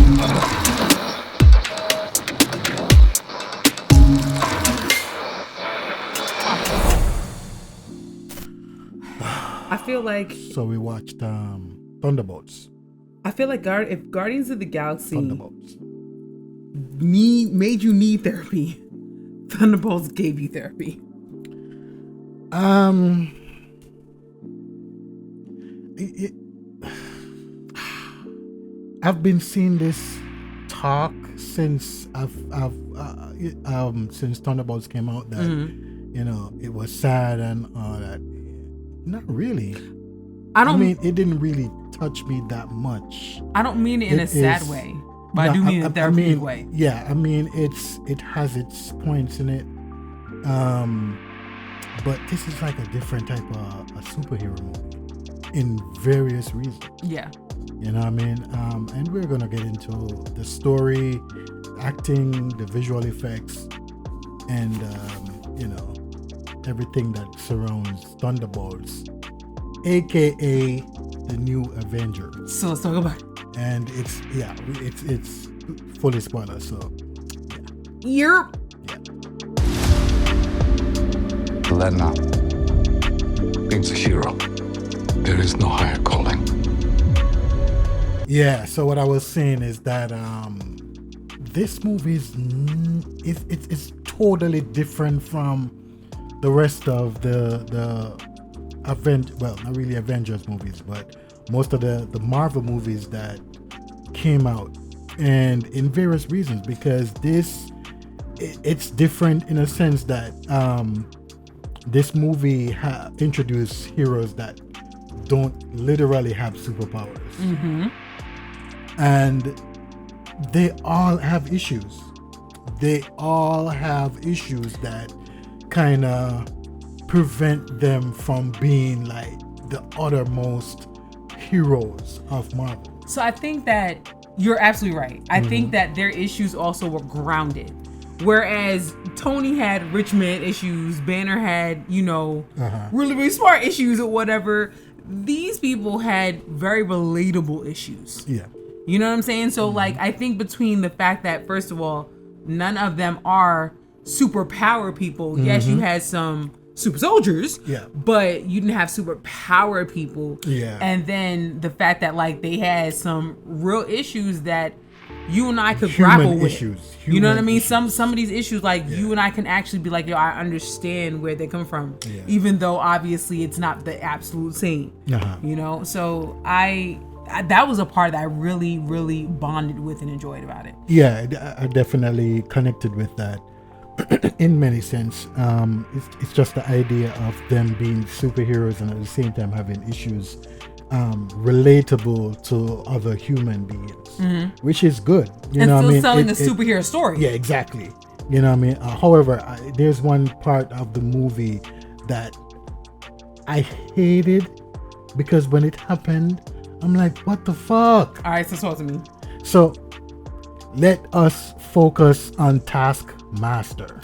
I feel like So we watched Thunderbolts. I feel like if Guardians of the Galaxy Thunderbolts. made you need therapy, Thunderbolts gave you therapy. I've been seeing this talk since since Thunderbolts came out that you know it was sad and all that. Not really. I mean, it didn't really touch me that much. I don't mean it in a sad way, but I do mean in a therapeutic way. Yeah, I mean it has its points in it. But this is like a different type of a superhero movie in various reasons. Yeah. You know what I mean? And we're gonna get into the story, acting, the visual effects, and you know, everything that surrounds Thunderbolts, aka the new Avenger. So let's talk about it. And it's fully spoiler, so yeah. Lena means a hero. There is no higher calling. Yeah, so what I was saying is that this movie is totally different from the rest of the not really Avengers movies, but most of the Marvel movies that came out, and in various reasons, because it's different in a sense that this movie introduced heroes that don't literally have superpowers. Mm-hmm. And they all have issues. They all have issues that kind of prevent them from being like the uttermost heroes of Marvel. So I think that you're absolutely right. I think that their issues also were grounded. Whereas Tony had rich man issues, Banner had, really, really smart issues or whatever. These people had very relatable issues. Yeah. You know what I'm saying? So, like, I think between the fact that, first of all, none of them are superpower people. Yes, you had some super soldiers, but you didn't have superpower people. Yeah. And then the fact that, like, they had some real issues that you and I could grapple with. You know what I mean? Some of these issues, like, you and I can actually be like, yo, I understand where they come from. Yeah. Even though, obviously, it's not the absolute same. You know? So, that was a part that I really, really bonded with and enjoyed about it. Yeah, I definitely connected with that in many sense. It's just the idea of them being superheroes and at the same time having issues relatable to other human beings, which is good. You know still what I mean? Selling a superhero story. Yeah, exactly. You know what I mean? However, there's one part of the movie that I hated because when it happened, I'm like, what the fuck? All right, so talk to me. So let us focus on Taskmaster.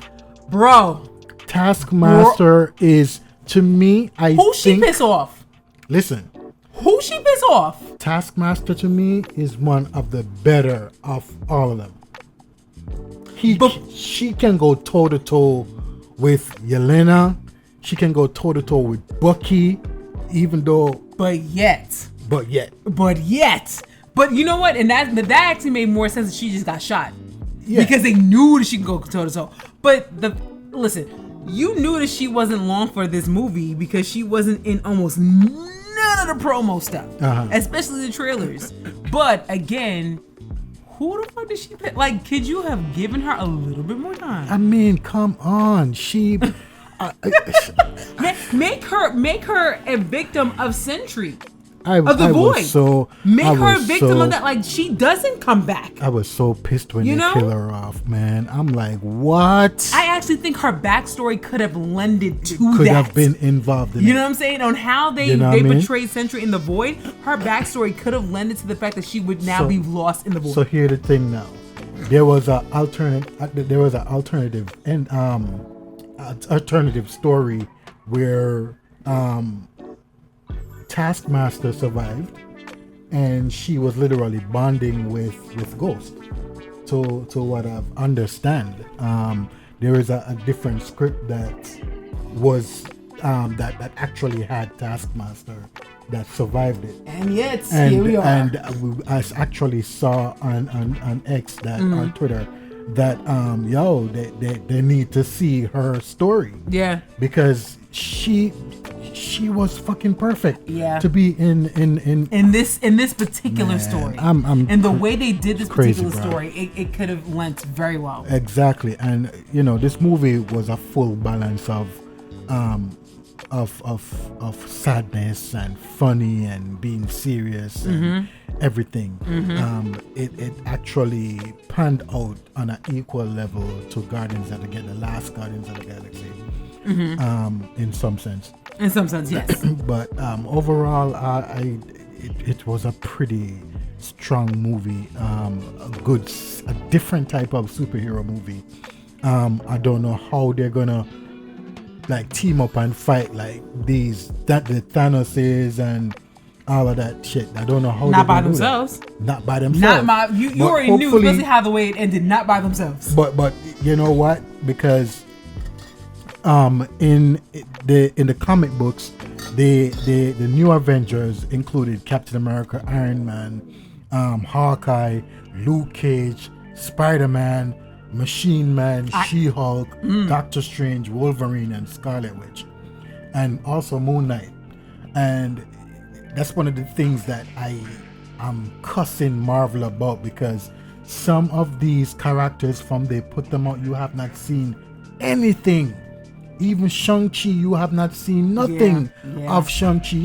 Bro. Taskmaster is, to me, Who she piss off? Listen. Who she piss off? Taskmaster to me is one of the better of all of them. She can go toe to toe with Yelena. She can go toe to toe with Bucky, even though. But yet. But you know what? And that actually made more sense that she just got shot. Yeah. Because they knew that she could go toe to toe. But listen, you knew that she wasn't long for this movie because she wasn't in almost none of the promo stuff. Especially the trailers. But again, who the fuck did she pick? Like, could you have given her a little bit more time? I mean, come on. She make her a victim of Sentry. Of the Void. Make her a victim of that. Like, she doesn't come back. I was so pissed when they kill her off, man. I'm like, what? I actually think her backstory could have lended to that. Could have been involved in it. You know what I'm saying? On how they portrayed Sentry in the Void, her backstory could have lended to the fact that she would now be lost in the Void. So here's the thing now. There was an alternative story where Taskmaster survived and she was literally bonding with Ghost. To what I understand, there is a different script that was that actually had Taskmaster that survived it. And yet, here we are. And I actually saw on X that on Twitter that they need to see her story. Yeah. Because she was fucking perfect. Yeah. To be in this particular story. And the way they did this crazy, particular story, it could have lent very well. Exactly. And this movie was a full balance of sadness and funny and being serious and everything. It actually panned out on an equal level to the last Guardians of the Galaxy. In some sense. In some sense, yes. But overall, it was a pretty strong movie. A different type of superhero movie. I don't know how they're gonna team up and fight the Thanoses and all of that shit. I don't know how. Not by themselves. Not by themselves. You already knew, especially how the way it ended. Not by themselves. But you know what? Because in the comic books, the new Avengers included Captain America, Iron Man, Hawkeye, Luke Cage, Spider-Man, Machine Man, She-Hulk, Doctor Strange, Wolverine, and Scarlet Witch, and also Moon Knight. And that's one of the things that I'm cussing Marvel about, because some of these characters, from they put them out, you have not seen anything. Even Shang-Chi, you have not seen nothing of Shang-Chi.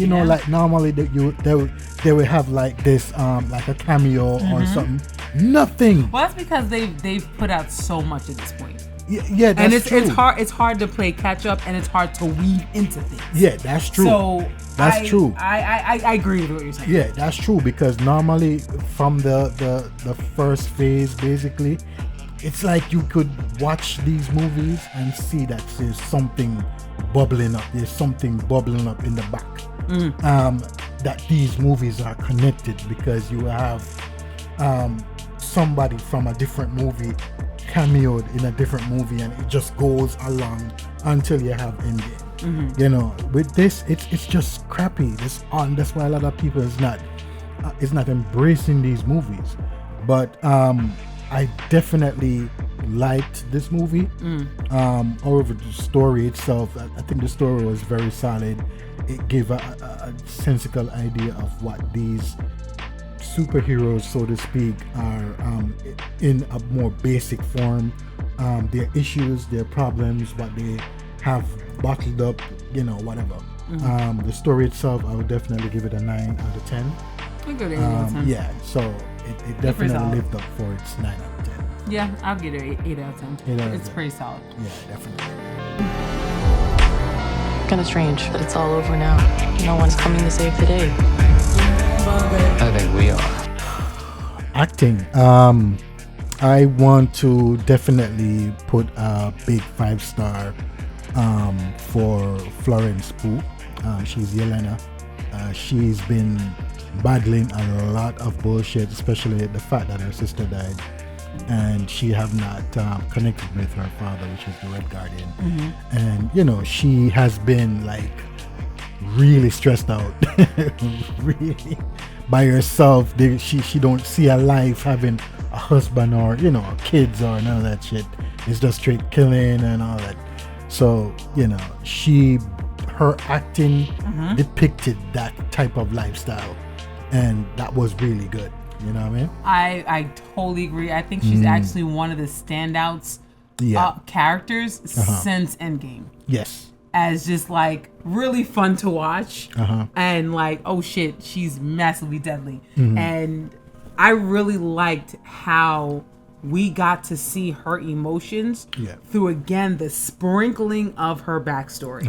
Normally they would have this a cameo or something. Nothing. Well, that's because they've put out so much at this point. Yeah, that's and it's true. It's hard to play catch up, and it's hard to weave into things. Yeah, that's true. So that's true. I agree with what you're saying. Yeah, that's true, because normally from the first phase, basically, it's like you could watch these movies and see that there's something bubbling up. There's something bubbling up in the back. That these movies are connected, because you have somebody from a different movie cameoed in a different movie, and it just goes along until you have Endgame. With this, it's just crappy. That's why a lot of people is not embracing these movies. But I definitely liked this movie. However, the story itself, I think the story was very solid. It gave a sensical idea of what these superheroes, so to speak, are in a more basic form. Their issues, their problems, what they have bottled up, whatever. The story itself, I would definitely give it a 9 out of 10. I give it 8 out of 10. Yeah, so it definitely lived up for its 9 out of 10. Yeah, I'll give it 8 out of 10. It's pretty solid. Yeah, definitely. Kind of strange that it's all over now. No one's coming to save the day. I think we are. Acting. I want to definitely put a big 5-star for Florence Pugh. She's Yelena. She's been battling a lot of bullshit, especially the fact that her sister died, and she have not connected with her father, which is the Red Guardian. And she has been really stressed out, really by herself. She don't see her life having a husband or kids or none of that shit. It's just straight killing and all that. So her acting depicted that type of lifestyle, and that was really good. You know what I mean? I totally agree. I think she's actually one of the standouts characters since Endgame. Yes. As just really fun to watch, and oh shit, she's massively deadly. And I really liked how we got to see her emotions through, again, the sprinkling of her backstory.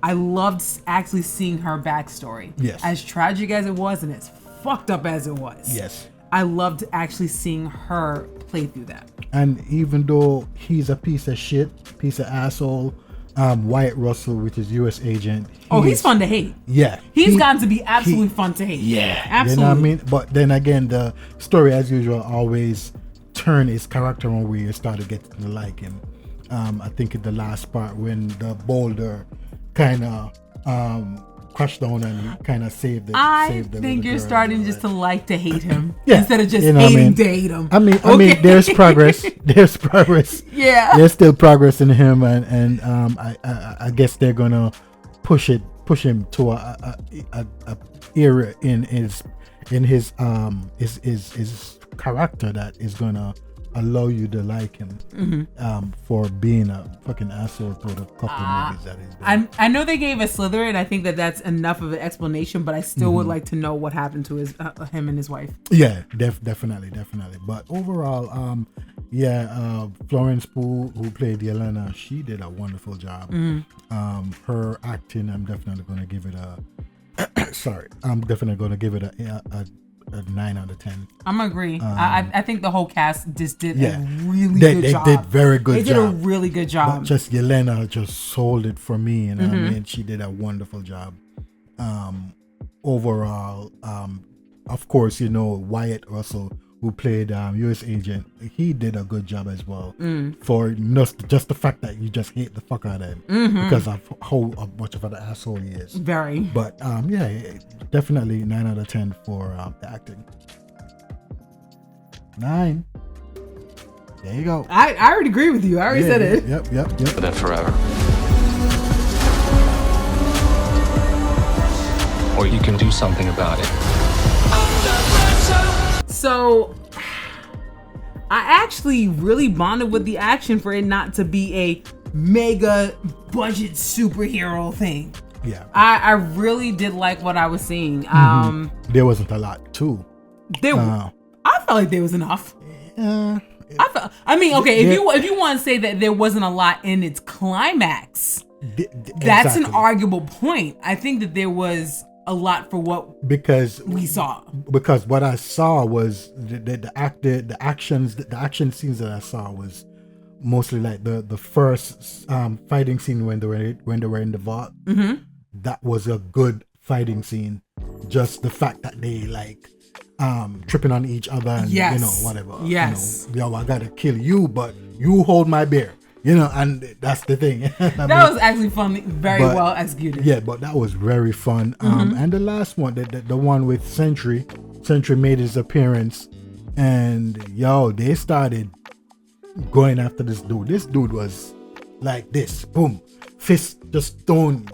I loved actually seeing her backstory. Yes. As tragic as it was and as fucked up as it was. Yes. I loved actually seeing her play through that. And even though he's a piece of shit, piece of asshole, Wyatt Russell, which is U.S. agent. He's fun to hate. Yeah. He's gotten to be absolutely fun to hate. Yeah. Absolutely. You know what I mean? But then again, the story, as usual, always turn his character on where you start to get to like him. I think in the last part when the boulder kind of crushed down and he kind of saved the I think you're starting just to like to hate him instead of just you know hating to hate him. I mean, there's progress. There's progress. Yeah. There's still progress in him, and I guess they're gonna push him to a era in his character that is gonna allow you to like him for being a fucking asshole through the couple movies that he's been. I know they gave a Slither, and I think that's enough of an explanation, but I still would like to know what happened to him and his wife. Yeah, definitely. But overall, Florence Pugh, who played Yelena, she did a wonderful job. Her acting, I'm definitely going to give it a 9 out of 10. I'm gonna agree. I think the whole cast just did a really good job. They did very good job. They did a really good job. But just Yelena just sold it for me, and I mean, she did a wonderful job. Overall, of course, Wyatt Russell, who played U.S. agent, he did a good job as well. For just the fact that you just hate the fuck out of him because of how much of an asshole he is. Very. But definitely 9 out of 10 for the acting. 9. There you go. I already agree with you. I already said it. Yep. For that forever. Or you can do something about it. So, I actually really bonded with the action for it not to be a mega budget superhero thing. Yeah. I really did like what I was seeing. There wasn't a lot too. I felt like there was enough. Uh, if you want to say that there wasn't a lot in its climax, that's an arguable point. I think that there was a lot for what we saw. Because what I saw was the action scenes that I saw was mostly like the first fighting scene when they were in the vault. That was a good fighting scene. Just the fact that they like tripping on each other and whatever. Yes. I gotta kill you, but you hold my beer. And that's the thing. That was actually fun, well executed. Yeah, but that was very fun. And the last one, the one with Sentry made his appearance, and they started going after this dude. This dude was like this, boom, fist just thrown,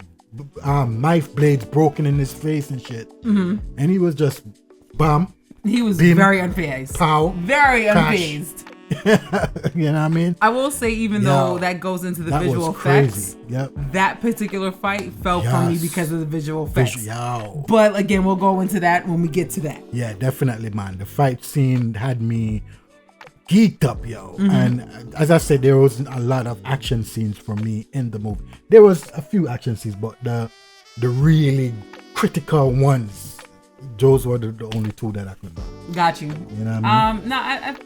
knife blades broken in his face and shit, and he was just bam. He was beam, very unfazed. Pow, very unfazed. You know what I mean? I will say, even though that goes into the visual effects, that particular fight fell for me because of the visual effects. But again, we'll go into that when we get to that. Yeah, definitely, man. The fight scene had me geeked up, And as I said, there wasn't a lot of action scenes for me in the movie. There was a few action scenes, but the really critical ones, those were the only two that I could do. Got you. You know what I mean? No, I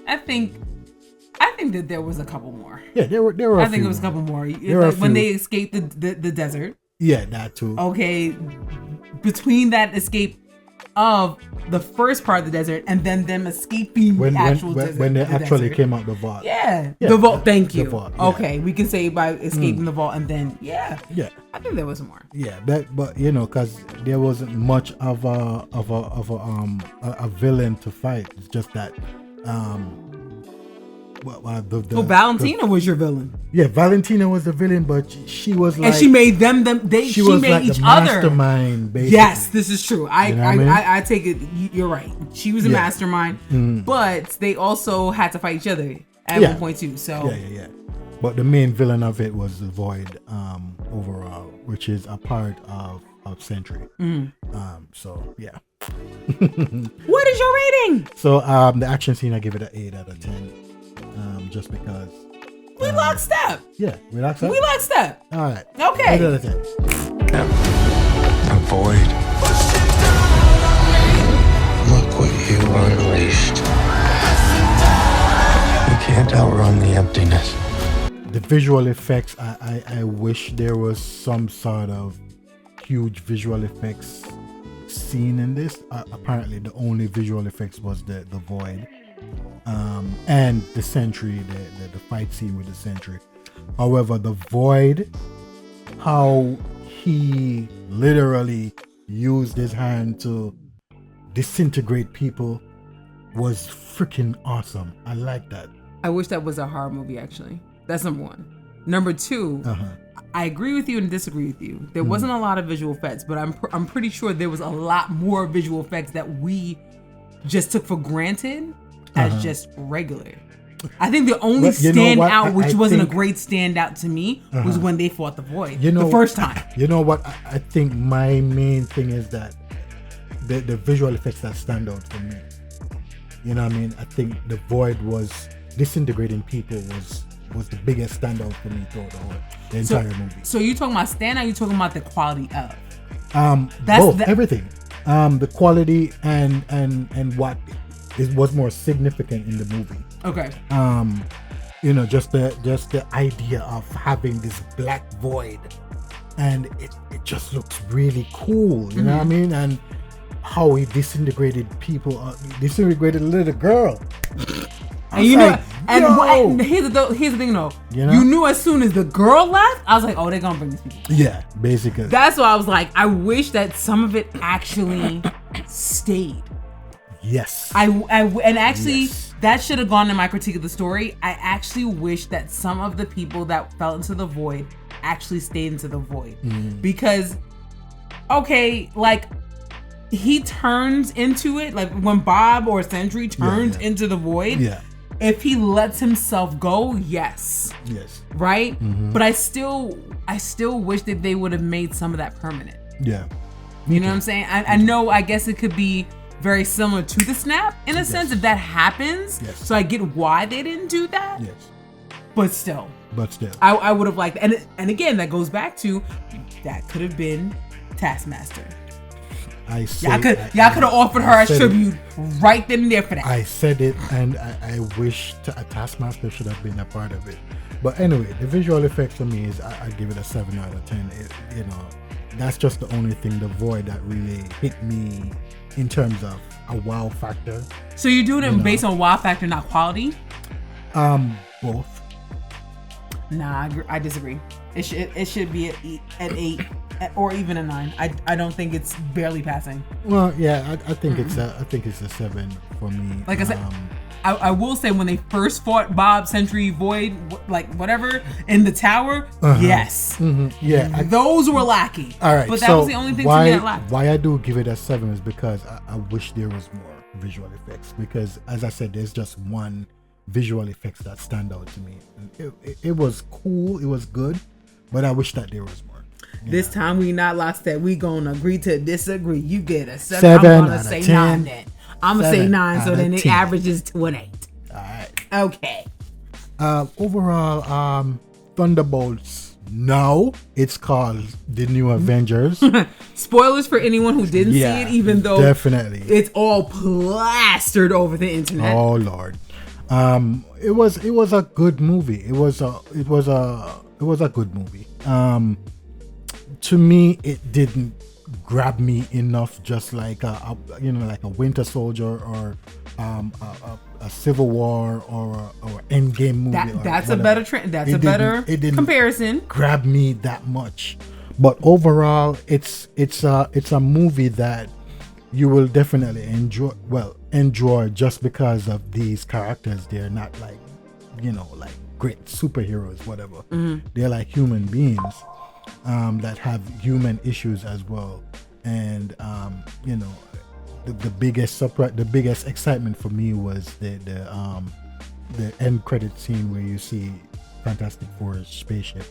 think that there was a couple more. Yeah, there were. I think it was a couple more. Like when they escaped the desert. Yeah, that too. Okay, between that escape of the first part of the desert and then them escaping the actual desert. When they actually came out the vault. Yeah, the vault. Thank you. The vault, okay, we can say by escaping the vault and then yeah. I think there was more. Yeah, but because there wasn't much of a villain to fight. It's just that Valentina was your villain. Yeah, Valentina was the villain, but she was like, and she made she made like each other mastermind. Basically. Yes, this is true. I take it. You're right. She was a mastermind, but they also had to fight each other at one point too. So yeah. But the main villain of it was the Void overall, which is a part of Sentry. So yeah. What is your rating? So the action scene, I give it an 8 out of 10. Just because we lockstep. Yeah, we lockstep. All right. Okay. 8 out of 10. Avoid. Look what you unleashed. You can't outrun the emptiness. The visual effects, I wish there was some sort of huge visual effects scene in this. Apparently the only visual effects was the void, and the sentry, the fight scene with the sentry. However, the void, how he literally used his hand to disintegrate people, was freaking awesome. I like that. I wish that was a horror movie, actually. That's number one. Number two, I agree with you and disagree with you. There wasn't a lot of visual effects, but I'm pretty sure there was a lot more visual effects that we just took for granted as just regular. I think the only standout, which wasn't a great standout to me, was when they fought the void the first time. You know what? I think my main thing is that the visual effects that stand out for me. You know what I mean? I think the void was disintegrating people was the biggest standout for me throughout the entire movie. So you talking about standout? You talking about the quality of? Both, everything. The quality and what was more significant in the movie. Okay. Just the idea of having this black void, and it just looks really cool. You know what I mean? And how he disintegrated people, disintegrated a little girl. And here's the thing though. You knew as soon as the girl left, I was like, oh, they're gonna bring these people. Yeah, basically. That's why I was like, I wish that some of it actually stayed. Yes. That should have gone in my critique of the story. I actually wish that some of the people that fell into the void actually stayed into the void. Because, okay, like, he turns into it, like when Bob or Sentry turns into the void. Yeah. If he lets himself go, yes. Right? But I still wish that they would have made some of that permanent. Yeah. You know what I'm saying? I know, I guess it could be very similar to the snap in a sense if that happens. So I get why they didn't do that. But still. I would have liked that. And again, that goes back to that could have been Taskmaster. Y'all could have offered her as tribute right then and there for that. I said it, and I wish a Taskmaster should have been a part of it. But anyway, the visual effects for me is I give it a 7 out of 10. That's just the only thing, the void, that really hit me in terms of a wow factor. So you're doing it based on wow factor, not quality? Both. Nah, I disagree. It should be at 8 or even a 9. I don't think it's barely passing. Well, yeah, I think it's a 7 for me. Like I said, I will say when they first fought Bob, Sentry, Void, like whatever in the tower, yes, yeah, those were lacking. All right, but that was the only thing to me that lacked. Why I do give it a 7 is because I wish there was more visual effects. Because as I said, there's just one visual effects that stand out to me. It was cool, it was good, but I wish that there was more. This time we not lost that. We gonna agree to disagree. You get a 7. I'm gonna say 9 then. I'm gonna say 9, so then it averages to an 8. All right. Okay. Overall, Thunderbolts. No, it's called The New Avengers. Spoilers for anyone who didn't see it, even though definitely it's all plastered over the internet. Oh Lord. It was a good movie. It was a good movie. To me, it didn't grab me enough, just like a Winter Soldier or a Civil War or Endgame movie. That's a better trend. That's a better comparison. Grab me that much, but overall, it's a movie that you will definitely enjoy just because of these characters. They're not like great superheroes, whatever. They're like human beings that have human issues as well. And the biggest excitement for me was the end credit scene where you see Fantastic Four's spaceship.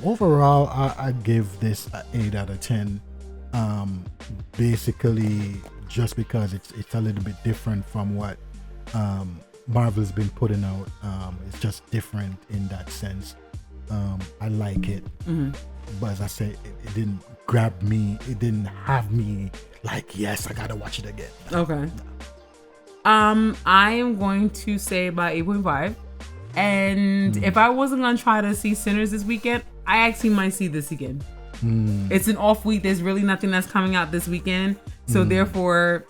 Overall, I give this an 8 out of 10. Basically just because it's a little bit different from what Marvel's been putting out. It's just different in that sense. I like it, but as I say, it didn't grab me. It didn't have me like, yes, I gotta watch it again. Okay. I am going to say about 8.5. And if I wasn't gonna try to see Sinners this weekend, I actually might see this again. It's an off week. There's really nothing that's coming out this weekend, so therefore,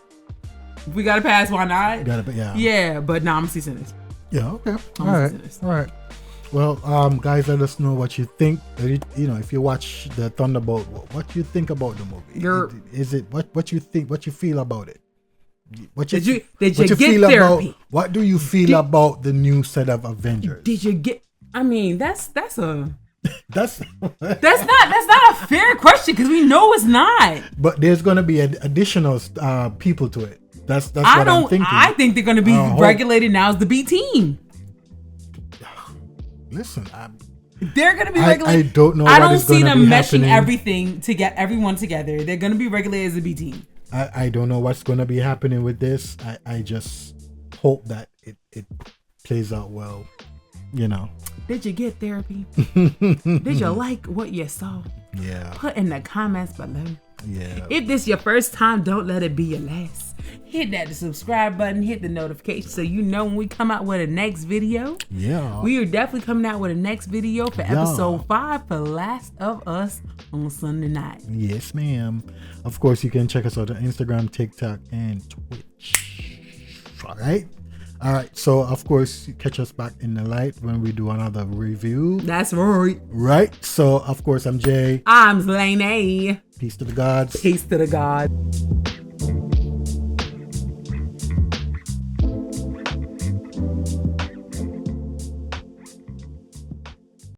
we gotta pass. Why not? Yeah, but I'm gonna see Sinners. Yeah. Okay. All right. Well, guys, let us know what you think. You know, if you watch the Thunderbolt, what you think about the movie? Is it what you think? What you feel about it? Did you get therapy? What do you feel about the new set of Avengers? Did you get? I mean, that's that's not a fair question because we know it's not. But there's going to be additional people to it. That's what I'm thinking. I think they're going to be regulated now as the B team. Listen, they're going to be regulated. I don't know. I don't see them meshing everything to get everyone together. They're going to be regulated as a B team. I don't know what's going to be happening with this. I just hope that it plays out well. You know. Did you get therapy? Did you like what you saw? Yeah. Put in the comments below. Yeah. If this your first time, don't let it be your last. Hit that subscribe button, hit the notification so you know when we come out with a next video. Yeah. We are definitely coming out with a next video for episode 5 for Last of Us on Sunday night. Yes, ma'am. Of course, you can check us out on Instagram, TikTok, and Twitch. All right. So, of course, you catch us back in the light when we do another review. That's right. Right. So, of course, I'm Jay. I'm Zlane. Peace to the gods. Peace to the gods.